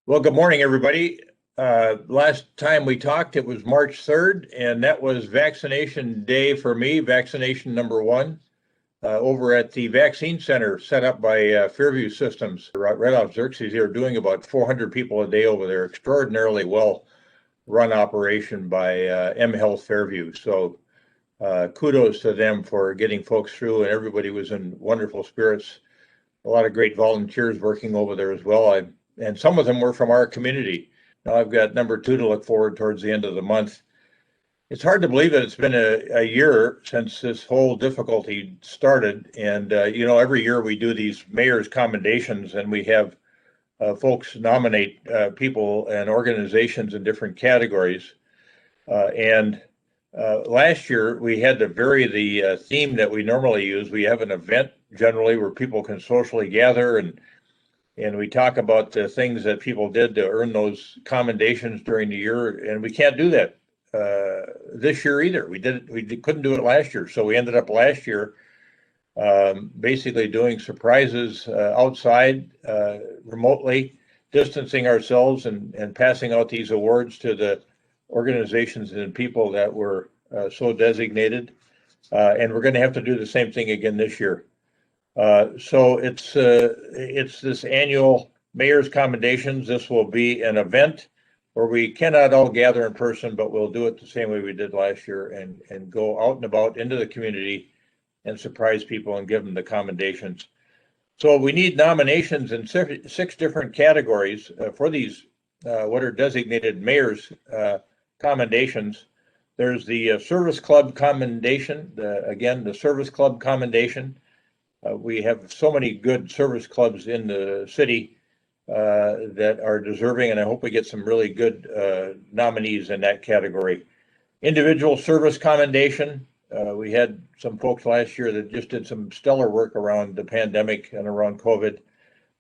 Well, good morning, everybody. Last time we talked, it was March 3rd, and that was vaccination day for me, vaccination number one, over at the vaccine center set up by Fairview Systems. Right off Xerxes here, doing about 400 people a day over there. Extraordinarily well run operation by M Health Fairview. So kudos to them for getting folks through, and everybody was in wonderful spirits. A lot of great volunteers working over there as well. And some of them were from our community. Now I've got number two to look forward towards the end of the month. It's hard to believe that it's been a year since this whole difficulty started. And, every year we do these mayor's commendations, and we have folks nominate people and organizations in different categories. And last year we had to vary the theme that we normally use. We have an event generally where people can socially gather, and we talk about the things that people did to earn those commendations during the year, and we can't do that this year either. We couldn't do it last year, so we ended up last year basically doing surprises outside remotely, distancing ourselves and passing out these awards to the organizations and people that were so designated. And we're going to have to do the same thing again this year. So it's this annual Mayor's Commendations. This will be an event where we cannot all gather in person, but we'll do it the same way we did last year and go out and about into the community and surprise people and give them the commendations. So we need nominations in six different categories for these what are designated Mayor's Commendations. There's the Service Club Commendation, the Service Club Commendation. We have so many good service clubs in the city that are deserving, and I hope we get some really good nominees in that category. Individual Service Commendation. We had some folks last year that just did some stellar work around the pandemic and around COVID.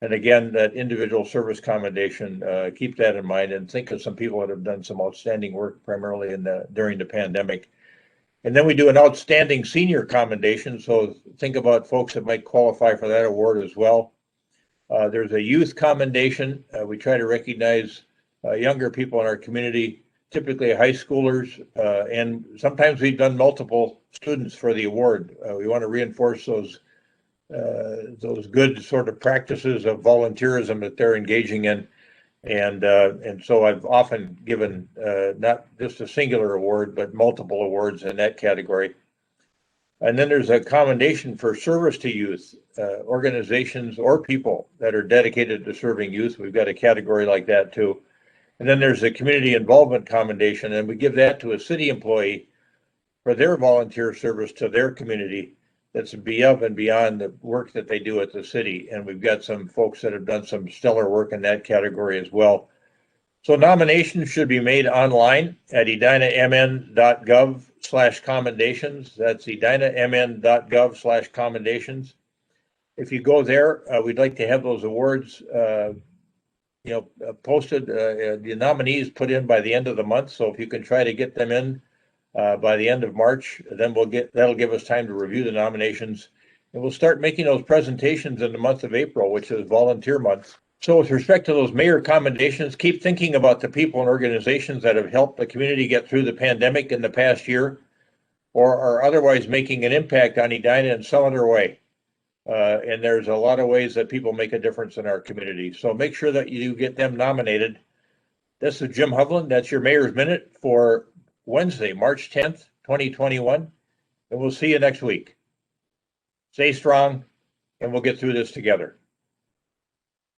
And again, that Individual Service Commendation, keep that in mind and think of some people that have done some outstanding work primarily during the pandemic. And then we do an Outstanding Senior Commendation. So think about folks that might qualify for that award as well. There's a Youth Commendation. We try to recognize younger people in our community, typically high schoolers, and sometimes we've done multiple students for the award. We want to reinforce those good sort of practices of volunteerism that they're engaging in. And so I've often given not just a singular award, but multiple awards in that category. And then there's a commendation for service to youth, organizations or people that are dedicated to serving youth. We've got a category like that too. And then there's a community involvement commendation, and we give that to a city employee for their volunteer service to their community. That's above and beyond the work that they do at the city. And we've got some folks that have done some stellar work in that category as well. So nominations should be made online at edinamn.gov/commendations. That's edinamn.gov/commendations. If you go there, we'd like to have those awards posted, the nominees put in by the end of the month. So if you can try to get them in by the end of March, then that'll give us time to review the nominations, and we'll start making those presentations in the month of April, which is volunteer month. So with respect to those mayor commendations, keep thinking about the people and organizations that have helped the community get through the pandemic in the past year, or are otherwise making an impact on Edina in some other way. And there's a lot of ways that people make a difference in our community. So make sure that you get them nominated. This is Jim Hovland. That's your Mayor's Minute for Wednesday, March 10th, 2021. And we'll see you next week. Stay strong, and we'll get through this together.